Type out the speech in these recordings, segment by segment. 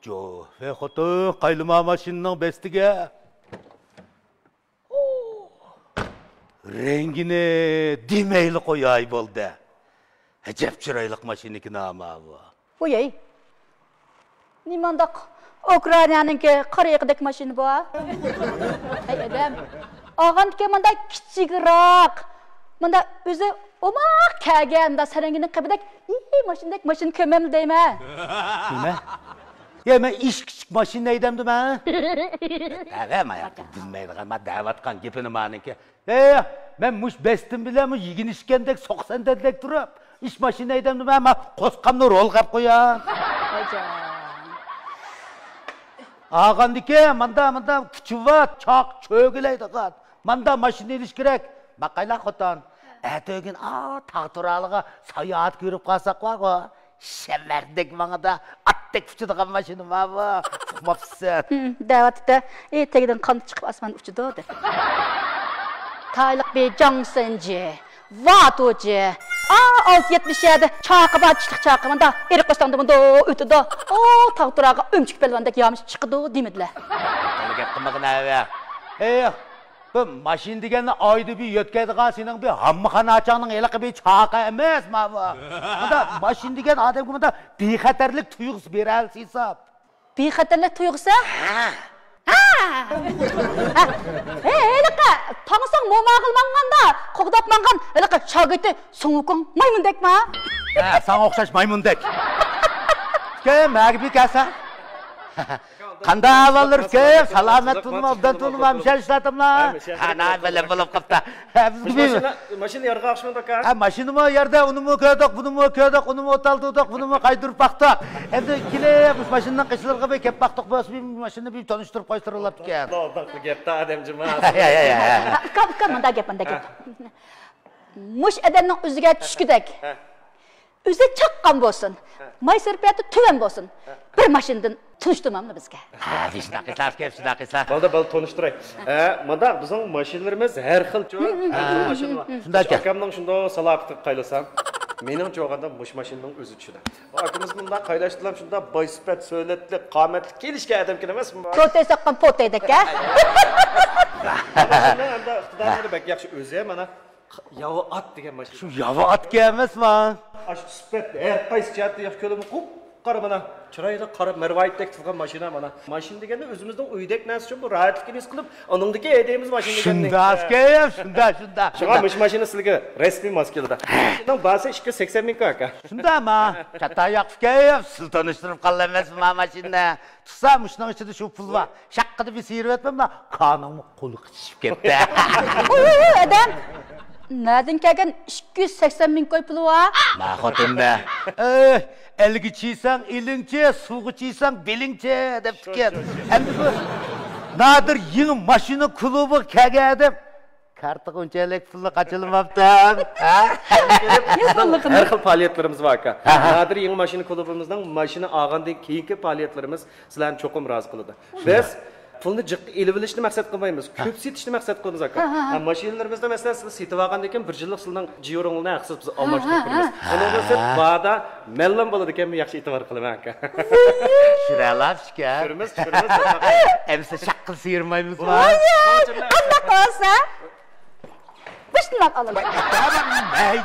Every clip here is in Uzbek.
Jo, ve xotu qaylama maşinning bestiga. Rengini demeyli qo'yay bo'ldi. Ajab chiroyli mashiniki nomi bu. Voy. Nimandaq Ukrainaninki qariqdek mashina bu. Ay adam. Og'anki menda kichikroq. Menda o'zi omaq kelganda sarangini qibidek, mashinadek mashina ko'mam deyman. Nima? Ya men ish kichik mashina aydamdim ha? Ha, men bilmaydigan, men da'vatgan gapini meniki. Men mush bestim bilan mu yiginishgandek 90 dadek turib, ish mashina aydamdim ha, men qo'sqamni rol qilib qo'yam. Ağandiki, manda küçüvat, çak, çögüleydigan. Manda mashina ilish kerak. Maqayla xotan. Әтөгін, тағтыралыға саяат көріп қалсақ ба, шәмәрдік маңыда аттек ұчыдыған машины ма ба, сұқмапсың. Дәватыда, тегіден қанды шығып асман ұчыды оды. Тайлық бей жаңсынжы, ват өжі, 677 çakı çiçlik çakı manda erik qo'shtamda manda o'tidi. Taqturaga o'mchik pelvandek yamish chiqdi demedilar. Qani gap qilmagin ava. Bu mashin deganni oyda bir yo'tkaydigan sening bir hammaxona achangning eliqi bir chaqa emas ma bu. Bunda mashin degan odamga bunda bexatarlik tuyg'usi beralsiz hisob. Bexatarlik tuyg'usi? Eliqi tangsang momaqilmanganda, qo'g'dab mangan eliqi shogirdi so'ngukon maymundekmi? Sana o'xshash maymundek. Kim magbi kasa? Qanda avvallar kim? Salomat bo'lma, obdan bo'lma, mishal ishlatimlar. Ana bilib qopta. Mashina yerga oqshmanda ka? Mashinami yerda, unimi ko'rdik, bunimi ko'rdik, unimi o'taldik, bunimi qaydirib baqdik. Endi kelib, mashinadan qishlarga bir kelib baqdik, bo'lsa mashina bir tanishtirib qo'ytirib ekan. Allohdan gapda adamjima. Manda gap. Mush adamning o'ziga tushgudek. O'zi chaqqan bo'lsin. May sirpiyati tuvan bo'lsin. Bir mashinadan tunishtirmamni bizga. Shunaqislar. Balda tanishtiray. Manda bizning mashinalarimiz har xil mashina. Shunda akamning shunda salohiyati qaylasam, mening jo'g'anda mush mashinaning o'zi tushdi. Akamiz bunda qaylashdilar shunda boysifat, so'latli, qomatli kelishga adam kelasmi? Protez soqqan potaydaka. Endi iqtidorlari bak yaxshi o'zi mana yava at degan mashina. Shu yava atga emasmi? Ash sifat har qaysi jihatda yaxshi ko'rimi qop qara mana chiroyli qarab marvoyatdek turgan mashina mana. Mashina deganda o'zimizning uydek narsa uchun bu rohatlikni his qilib, oningdagi edemiz mashina degan. Shunda. Shunga mush mashina sizga rasmiy maskelada. Shundan ba'zi 280 ming aka. Shundami? Katta yoqib, siz tanishtirib qolgan emasmi mashina? Tutsa mushning ichida shu pul bor. Shaqqida bir siyirib etmam, qonimni qo'li qishib ketdi. Adam Nereden kelgan 280 ming koy puli var? Ma xotinda. Elgi çiysan ilingche, suvga çiysan bilingche deb tikan. Endi bu nadir yeni mashina klubi kelgandim. Kartı unchalik pulni qachilmabdi. Her xil faoliyatlarimiz var aka. Nadir yeni mashina klubimizning mashina olgandan keyingi faoliyatlarimiz sizlarni cho'qim rozi qiladi. Biz pulni jiq elib olishni maqsad qilmaymiz. Ko'p setishni maqsad qilamiz aka. Mashinalarimizda masalan siz setib olgandan keyin bir yillik sizning jiyoringni haqsiz biz almashtirib turamiz. Buni bo'lsa ba'da mellan bo'ladi ekanmi yaxshi e'tibor qilaman aka. Shiralashka. Turimiz. Emsa shaqqil siyirmaymiz. Qanday qilsa? Bismillah alamayman.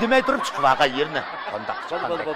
Demay turib chiqib olgan yerni. Qanday qilsa? Bo'ldi.